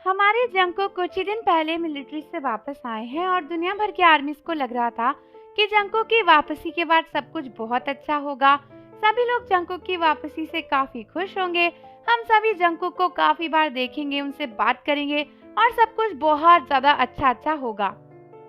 हमारे जंगकुक कुछ ही दिन पहले मिलिट्री से वापस आए हैं और दुनिया भर के आर्मीज को लग रहा था कि जंगकुक की वापसी के बाद सब कुछ बहुत अच्छा होगा। सभी लोग जंगकुक की वापसी से काफी खुश होंगे। हम सभी जंगकुक को काफी बार देखेंगे, उनसे बात करेंगे और सब कुछ बहुत ज्यादा अच्छा होगा।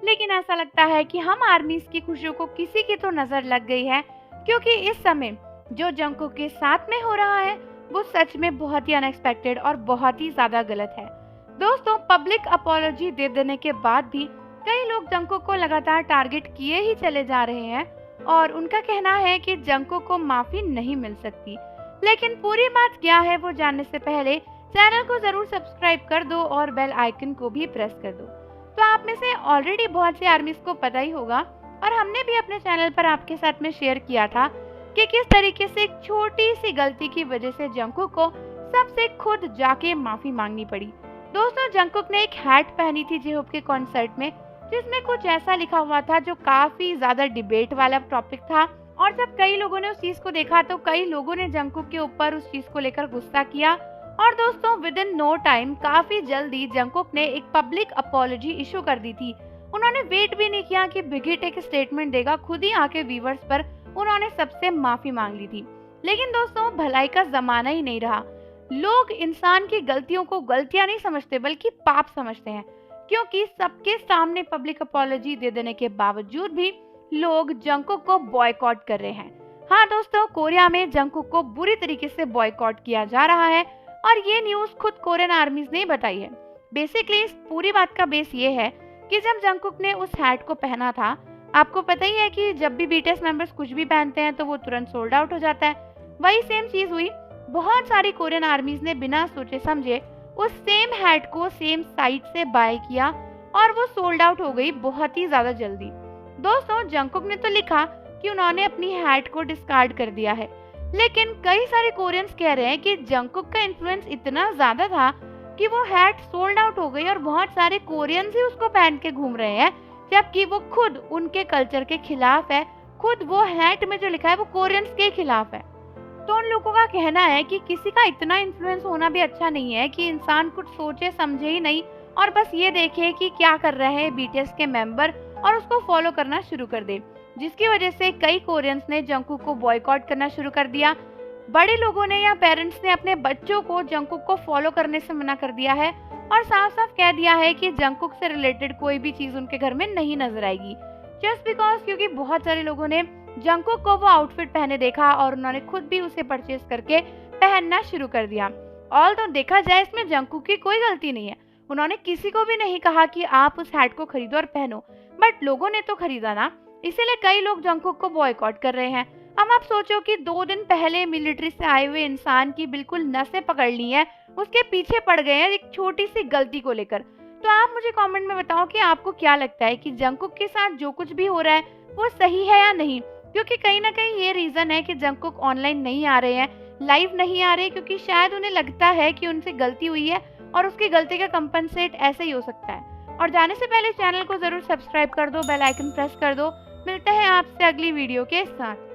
लेकिन ऐसा लगता है कि हम आर्मीज की खुशियों को किसी की तो नजर लग गई है, क्योंकि इस समय जो जंगकुक के साथ में हो रहा है वो सच में बहुत ही अनएक्सपेक्टेड और बहुत ही ज्यादा गलत है। दोस्तों, पब्लिक अपॉलॉजी दे देने के बाद भी कई लोग जंगकुक को लगातार टारगेट किए ही चले जा रहे हैं और उनका कहना है कि जंगकुक को माफी नहीं मिल सकती। लेकिन पूरी बात क्या है वो जानने से पहले चैनल को जरूर सब्सक्राइब कर दो और बेल आइकन को भी प्रेस कर दो। तो आप में से ऑलरेडी बहुत से आर्मीज को पता ही होगा और हमने भी अपने चैनल पर आपके साथ में शेयर किया था कि किस तरीके से एक छोटी सी गलती की वजह से जंगकुक को सबसे खुद जाके माफी मांगनी पड़ी। दोस्तों, जंगकुक ने एक हैट पहनी थी J-Hope के कॉन्सर्ट में, जिसमें कुछ ऐसा लिखा हुआ था जो काफी ज्यादा डिबेट वाला टॉपिक था। और जब कई लोगों ने उस चीज को देखा तो कई लोगों ने जंगकुक के ऊपर उस चीज को लेकर गुस्सा किया। और दोस्तों, विद इन नो टाइम काफी जल्दी जंगकुक ने एक पब्लिक अपॉलॉजी इशू कर दी थी। उन्होंने वेट भी नहीं किया कि बिग हिट एक स्टेटमेंट देगा, खुद ही आके व्यूअर्स पर उन्होंने सबसे माफी मांग ली थी। लेकिन दोस्तों, भलाई का जमाना ही नहीं रहा। लोग इंसान की गलतियों को गलतियां नहीं समझते बल्कि पाप समझते हैं, क्योंकि सबके सामने पब्लिक अपॉलॉजी दे देने के बावजूद भी लोग जंगकुक को बॉयकॉट कर रहे हैं। हाँ दोस्तों, कोरिया में जंगकुक को बुरी तरीके से बॉयकॉट किया जा रहा है और ये न्यूज खुद कोरियन आर्मीज ने बताई है। बेसिकली इस पूरी बात का बेस ये है कि जब जंगकुक ने उस हैट को पहना था, आपको पता ही है कि जब भी BTS मेंबर्स कुछ भी पहनते हैं तो वो तुरंत सोल्ड आउट हो जाता है। वही सेम चीज हुई। बहुत सारी कोरियन आर्मीज ने बिना सोचे समझे उस सेम हैट को सेम साइट से बाय किया और वो सोल्ड आउट हो गई बहुत ही ज्यादा जल्दी। दोस्तों, जंगकुक ने तो लिखा कि उन्होंने अपनी हैट को डिस्कार्ड कर दिया है, लेकिन कई सारे कोरियंस कह रहे हैं कि जंगकुक का इन्फ्लुएंस इतना ज्यादा था कि वो हैट सोल्ड आउट हो गई और बहुत सारे कोरियंस ही उसको पहन के घूम रहे हैं, जबकि वो खुद उनके कल्चर के खिलाफ है। खुद वो हैट में जो लिखा है वो कोरियंस के खिलाफ है। तो उन लोगों का कहना है कि किसी का इतना इन्फ्लुएंस होना भी अच्छा नहीं है कि इंसान कुछ सोचे समझे ही नहीं और बस ये देखे कि क्या कर रहे हैं BTS के मेंबर और उसको फॉलो करना शुरू कर दे, जिसकी वजह से कई कोरियंस ने जंगकुक को बॉयकॉट करना शुरू कर दिया। बड़े लोगों ने या पेरेंट्स ने अपने बच्चों को जंगकुक को फॉलो करने से मना कर दिया है और साफ साफ कह दिया है कि जंगकुक से रिलेटेड कोई भी चीज उनके घर में नहीं नजर आएगी, जस्ट बिकॉज क्योंकि बहुत सारे लोगों ने जंगकुक को वो आउटफिट पहने देखा और उन्होंने खुद भी उसे परचेज करके पहनना शुरू कर दिया। ऑल तो देखा जाए इसमें जंगकुक की कोई गलती नहीं है। उन्होंने किसी को भी नहीं कहा कि आप उस हैट को खरीदो और पहनो, बट लोगों ने तो खरीदा ना, इसीलिए कई लोग जंगकुक को बॉयकॉट कर रहे हैं। अब आप सोचो कि 2 दिन पहले मिलिट्री से आए हुए इंसान की बिल्कुल नसें पकड़ ली हैं, उसके पीछे पड़ गए हैं एक छोटी सी गलती को लेकर। तो आप मुझे कमेंट में बताओ कि आपको क्या लगता है कि जंगकुक के साथ जो कुछ भी हो रहा है वो सही है या नहीं, क्योंकि कहीं ना कहीं ये रीजन है कि जंगकुक ऑनलाइन नहीं आ रहे हैं, लाइव नहीं आ रहे, क्योंकि शायद उन्हें लगता है कि उनसे गलती हुई है और उसकी गलती का कंपनसेट ऐसे ही हो सकता है। और जाने से पहले चैनल को जरूर सब्सक्राइब कर दो, बेल आइकन प्रेस कर दो। मिलते हैं आपसे अगली वीडियो के साथ।